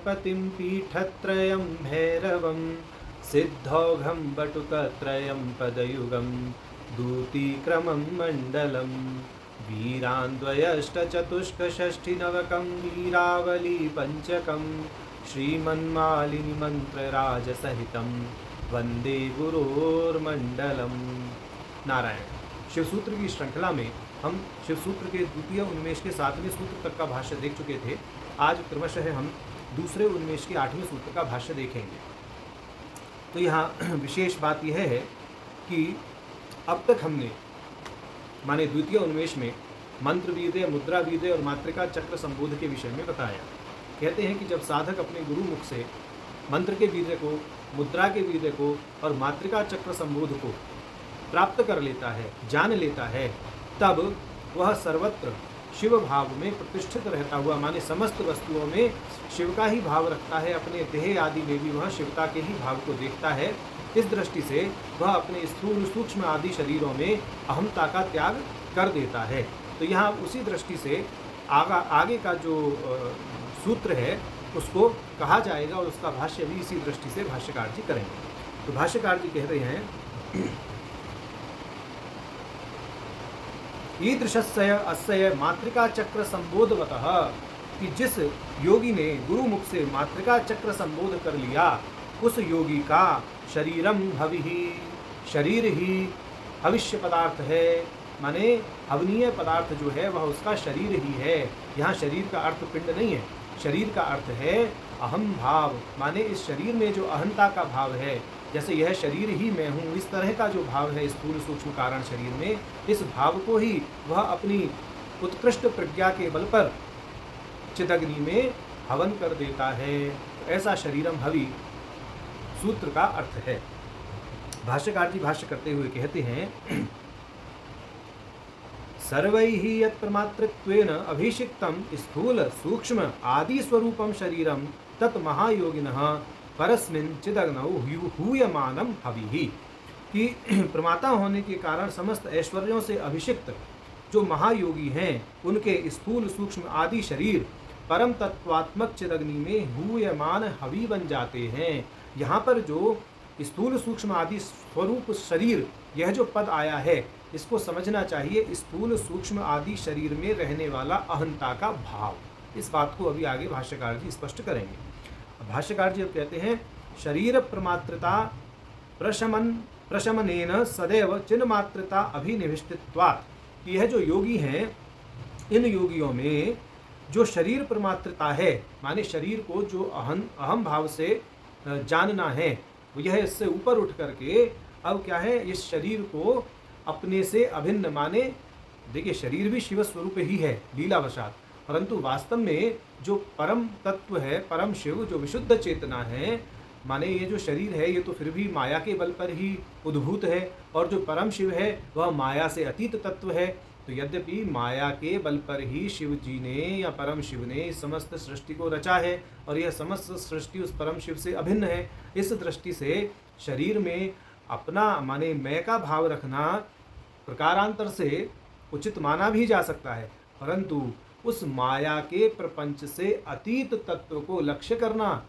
गणपतिं पीठत्रयं भैरवं सिद्धौघं बटुकत्रयं पदयुगं दूतीक्रमं मण्डलं वीरान्द्वयष्टचतुष्कषष्ठिनवकं वीरावली पंचकं श्रीमन्मालिनी मंत्रराजसहितं वंदे गुरोर्मण्डलम्। नारायण। शिवसूत्र की श्रृंखला में हम शिवसूत्र के द्वितीय उन्मेष के 7वें सूत्र तक का भाष्य देख चुके थे। आज क्रमशः हम दूसरे उन्मेष के 8वें सूत्र का भाष्य देखेंगे। तो यहाँ विशेष बात यह है कि अब तक हमने माने द्वितीय उन्मेष में मंत्र वीर्य, मुद्रा वीर्य और मातृका चक्र संबोध के विषय में बताया। कहते हैं कि जब साधक अपने गुरु मुख से मंत्र के वीर्य को, मुद्रा के वीर्य को और मातृका चक्र संबोध को प्राप्त कर लेता है, जान लेता है, तब वह सर्वत्र शिव भाव में प्रतिष्ठित रहता हुआ माने समस्त वस्तुओं में शिव का ही भाव रखता है। अपने देह आदि में भी वह शिवता के ही भाव को देखता है। इस दृष्टि से वह अपने स्थूल सूक्ष्म आदि शरीरों में अहमता का त्याग कर देता है। तो यहाँ उसी दृष्टि से आगे का जो सूत्र है उसको कहा जाएगा और उसका भाष्य भी इसी दृष्टि से भाष्यकार जी करेंगे। तो भाष्यकार जी कह रहे हैं ईदृशस्य अस्य मातृका चक्र संबोधवतः कि जिस योगी ने गुरु मुख से मातृका चक्र संबोध कर लिया उस योगी का शरीरम हविहि, शरीर ही हविष्य पदार्थ है, माने हवनीय पदार्थ जो है वह उसका शरीर ही है। यहाँ शरीर का अर्थ पिंड नहीं है, शरीर का अर्थ है अहम भाव, माने इस शरीर में जो अहंता का भाव है, जैसे यह शरीर ही मैं हूँ, इस तरह का जो भाव है स्थूल सूक्ष्म कारण शरीर में, इस भाव को ही वह अपनी उत्कृष्ट प्रज्ञा के बल पर चिदग्नि में हवन कर देता है। ऐसा शरीरम हवि सूत्र का अर्थ है। भाष्यकार जी भाष्य करते हुए कहते हैं सर्वैः यत्प्रमातृत्वेन अभिषिक्तं स्थूल सूक्ष्म आदि स्वरूपं शरीरं तत् महायोगिनः परस्मिन् चिदग्नौ हूयमानं हविः कि प्रमाता होने के कारण समस्त ऐश्वर्यों से अभिषिक्त जो महायोगी हैं उनके स्थूल सूक्ष्म आदि शरीर परम तत्वात्मक चिदग्नि में हूयमान हवि बन जाते हैं। यहाँ पर जो स्थूल सूक्ष्म आदि स्वरूप शरीर, यह जो पद आया है इसको समझना चाहिए स्थूल सूक्ष्म आदि शरीर में रहने वाला अहंता का भाव। इस बात को अभी आगे भाष्यकार जी स्पष्ट करेंगे। भाष्यकार जी अब कहते हैं शरीर प्रमात्रता प्रशमनेन सदैव चिन्मात्रता अभिनिविष्टित्वात्। यह जो योगी हैं इन योगियों में जो शरीर प्रमात्रता है माने शरीर को जो अहम भाव से जानना है, यह इससे ऊपर उठ करके अब क्या है इस शरीर को अपने से अभिन्न, माने देखिए शरीर भी शिव स्वरूप ही है लीलावशात, परंतु वास्तव में जो परम तत्व है, परम शिव जो विशुद्ध चेतना है, माने ये जो शरीर है ये तो फिर भी माया के बल पर ही उद्भूत है और जो परम शिव है वह माया से अतीत तत्व है। तो यद्यपि माया के बल पर ही शिव जी ने या परम शिव ने समस्त सृष्टि को रचा है और यह समस्त सृष्टि उस परम शिव से अभिन्न है। इस दृष्टि से शरीर में अपना माने मैं का भाव रखना प्रकारांतर से उचित माना भी जा सकता है, परंतु उस माया के प्रपंच से अतीत तत्व को लक्ष्य करना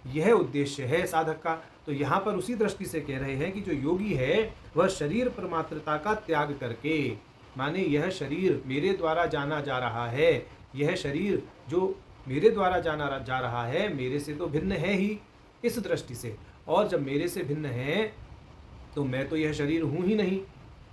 यह उद्देश्य है साधक का। तो यहाँ पर उसी दृष्टि से कह रहे हैं कि जो योगी है वह शरीर प्रमात्रता का त्याग करके, माने यह शरीर मेरे द्वारा जाना जा रहा है, यह शरीर जो मेरे द्वारा जाना जा रहा है मेरे से तो भिन्न है ही इस दृष्टि से, और जब मेरे से भिन्न है तो मैं तो यह शरीर हूँ ही नहीं,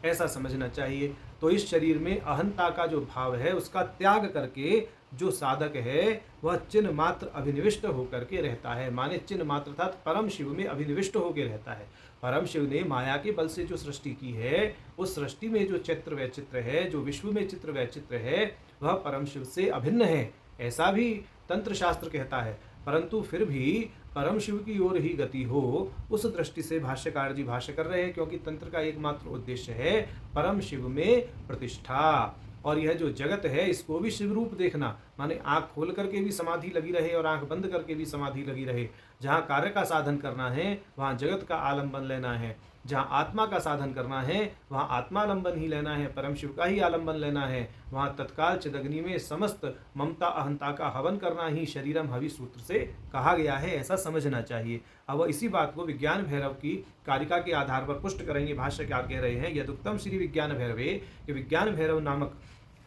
ऐसा समझना चाहिए। तो इस शरीर में अहंता का जो भाव है उसका त्याग करके जो साधक है वह चिन्ह मात्र अभिनिविष्ट होकर के रहता है, माने चिन्ह मात्र अर्थात परम शिव में अभिनिविष्ट होकर रहता है। परम शिव ने माया के बल से जो सृष्टि की है उस सृष्टि में जो चित्र वैचित्र है, जो विश्व में चित्र वैचित्र है, वह परम शिव से अभिन्न है, ऐसा भी तंत्र शास्त्र कहता है। परंतु फिर भी परम शिव की ओर ही गति हो, उस दृष्टि से भाष्यकार जी भाष्य कर रहे हैं, क्योंकि तंत्र का एकमात्र उद्देश्य है परम शिव में प्रतिष्ठा। और यह जो जगत है इसको भी शिव रूप देखना, माने आँख खोल करके भी समाधि लगी रहे और आँख बंद करके भी समाधि लगी रहे। जहाँ कार्य का साधन करना है वहाँ जगत का आलम्बन लेना है, जहाँ आत्मा का साधन करना है वहाँ आत्मालंबन ही लेना है, परम शिव का ही आलंबन लेना है। वहाँ तत्काल चिदग्नि में समस्त ममता अहंता का हवन करना ही शरीरम हवि सूत्र से कहा गया है, ऐसा समझना चाहिए। अब इसी बात को विज्ञान भैरव की कारिका के आधार पर पुष्ट करेंगे। भाष्य क्या कह रहे हैं, यदुक्तम श्री विज्ञान भैरवे, कि विज्ञान भैरव नामक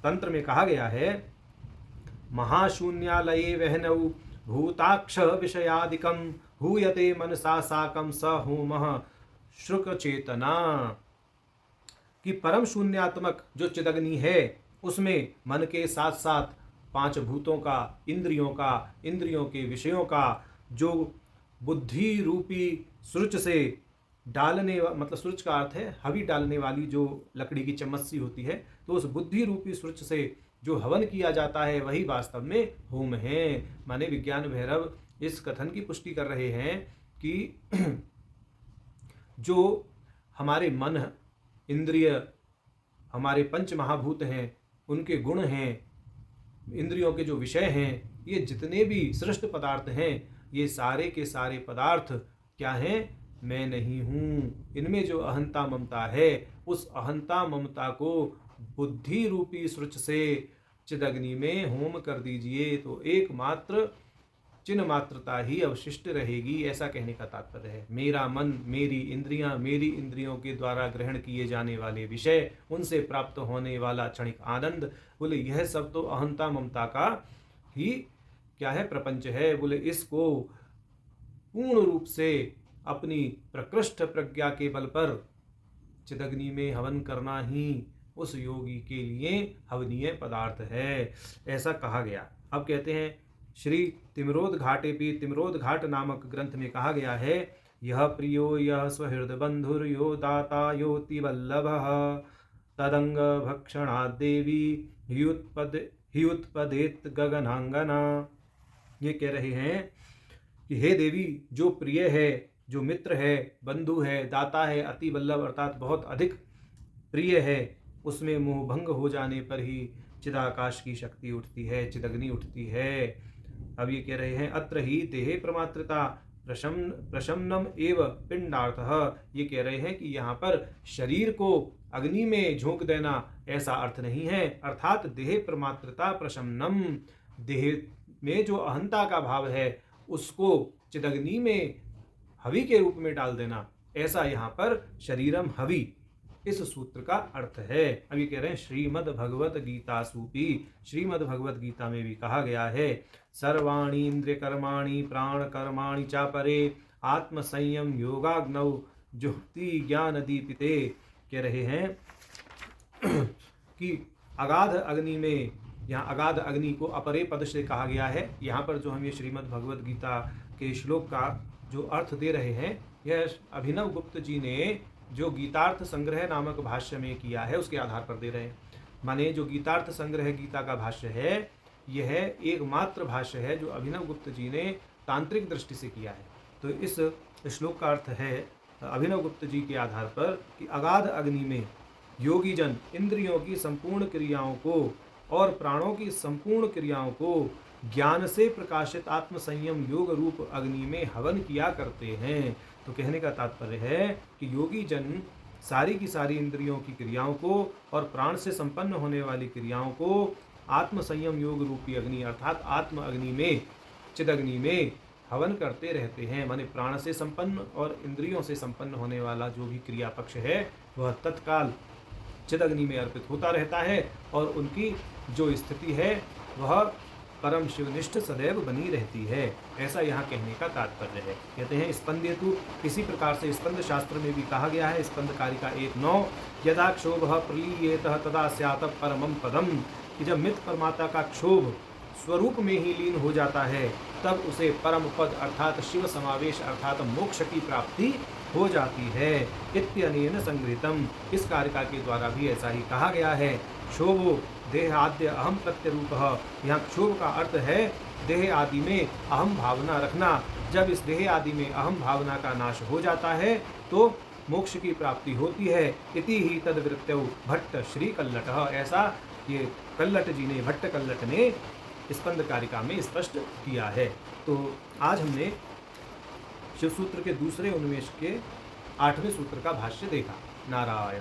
तंत्र में कहा गया है, महाशून्यालये वहनौ भूताक्ष विषयादिकम हूयते मनसा साकम स होमः शुक चेतना, कि परम शून्यात्मक जो चिदग्नि है उसमें मन के साथ साथ पांच भूतों का, इंद्रियों के विषयों का, जो बुद्धि रूपी सुरुच से डालने मतलब सुरुच का अर्थ है हवि डालने वाली जो लकड़ी की चम्मच सी होती है, तो उस बुद्धि रूपी सुरुच से जो हवन किया जाता है वही वास्तव में होम है। माने विज्ञान भैरव इस कथन की पुष्टि कर रहे हैं कि जो हमारे मन, इंद्रिय, हमारे पंच महाभूत हैं, उनके गुण हैं, इंद्रियों के जो विषय हैं, ये जितने भी सृष्ट पदार्थ हैं, ये सारे के सारे पदार्थ क्या हैं, मैं नहीं हूँ। इनमें जो अहंता ममता है, उस अहंता ममता को बुद्धि रूपी सृच से चिदग्नि में होम कर दीजिए, तो एकमात्र चिन्ह मात्रता ही अवशिष्ट रहेगी, ऐसा कहने का तात्पर्य है। मेरा मन, मेरी इंद्रियां, मेरी इंद्रियों के द्वारा ग्रहण किए जाने वाले विषय, उनसे प्राप्त होने वाला क्षणिक आनंद, बोले यह सब तो अहंता ममता का ही क्या है, प्रपंच है। बोले इसको पूर्ण रूप से अपनी प्रकृष्ट प्रज्ञा के बल पर चिदग्नि में हवन करना ही उस योगी के लिए हवनीय पदार्थ है, ऐसा कहा गया। अब कहते हैं श्री तिमरोद घाटे भी, तिमरोद घाट नामक ग्रंथ में कहा गया है, यह प्रियो यह स्वहृद बंधुर यो दाता योति वल्लभः तदंग भक्षणाद् देवी ह्युत्पदेत गगनांगना। ये कह रहे हैं कि हे देवी, जो प्रिय है, जो मित्र है, बंधु है, दाता है, अति वल्लभ अर्थात बहुत अधिक प्रिय है, उसमें मोह भंग हो जाने पर ही चिदाकाश की शक्ति उठती है, चिदग्नि उठती है। अब ये कह रहे हैं अत्र ही देहे प्रमात्रता प्रशमनम एव पिंडार्थः। ये कह रहे हैं कि यहाँ पर शरीर को अग्नि में झोंक देना ऐसा अर्थ नहीं है, अर्थात देह प्रमात्रता प्रशमनम, देह में जो अहंता का भाव है उसको चिदग्नि में हवि के रूप में डाल देना, ऐसा यहाँ पर शरीरम हवि इस सूत्र का अर्थ है। अब ये कह रहे हैं श्रीमद् भगवत गीता सूपी, श्रीमद् भगवत गीता में भी कहा गया है, सर्वाणि इंद्रिय कर्माणि प्राण कर्माणि चापरे आत्म संयम योगाग्नौ ज्योति ज्ञान दीपिते। कह रहे हैं कि अगाध अग्नि में, यहाँ अगाध अग्नि को अपरे पद से कहा गया है। यहाँ पर जो हम ये श्रीमद् भगवत गीता के श्लोक का जो अर्थ दे रहे हैं, यह अभिनव गुप्त जी ने जो गीतार्थ संग्रह नामक भाष्य में किया है उसके आधार पर दे रहे हैं। माने जो गीतार्थ संग्रह गीता का भाष्य है, यह एकमात्र भाष्य है जो अभिनव गुप्त जी ने तांत्रिक दृष्टि से किया है। तो इस श्लोक का अर्थ है अभिनव गुप्त जी के आधार पर कि अगाध अग्नि में योगी जन इंद्रियों की संपूर्ण क्रियाओं को और प्राणों की संपूर्ण क्रियाओं को ज्ञान से प्रकाशित आत्म संयम योग रूप अग्नि में हवन किया करते हैं। तो कहने का तात्पर्य है कि योगी जन सारी की सारी इंद्रियों की क्रियाओं को और प्राण से संपन्न होने वाली क्रियाओं को आत्म संयम योग रूपी अग्नि अर्थात आत्म अग्नि में, चिदग्नि में हवन करते रहते हैं। माने प्राण से संपन्न और इंद्रियों से संपन्न होने वाला जो भी क्रिया पक्ष है वह तत्काल चिदग्नि में अर्पित होता रहता है और उनकी जो स्थिति है वह परम शिवनिष्ठ सदैव बनी रहती है, ऐसा यहाँ कहने का तात्पर्य है। कहते हैं स्पंदेतु, इसी प्रकार से स्पंद शास्त्र में भी कहा गया है, स्पंद कारिका 1:9, यदा क्षोभः प्रलीयेतः तदा स्यात् परमं पदम, कि जब मित परमात्मा का क्षोभ स्वरूप में ही लीन हो जाता है तब उसे परम पद अर्थात शिव समावेश अर्थात मोक्ष की प्राप्ति हो जाती है। इत्यनेन संगृहीतम, इस कारिका के द्वारा भी ऐसा ही कहा गया है। क्षोभो देह आद्य अहम प्रत्यरूपः, यहाँ क्षोभ का अर्थ है देह आदि में अहम भावना रखना। जब इस देह आदि में अहम भावना का नाश हो जाता है तो मोक्ष की प्राप्ति होती है। इति ही तद्वृत्तौ भट्ट श्री कल्लटः, ऐसा ये कल्लट जी ने, भट्ट कल्लट ने स्पंद कारिका में स्पष्ट किया है। तो आज हमने शिव सूत्र के दूसरे उन्मेष के 8वें सूत्र का भाष्य देखा। नारायण।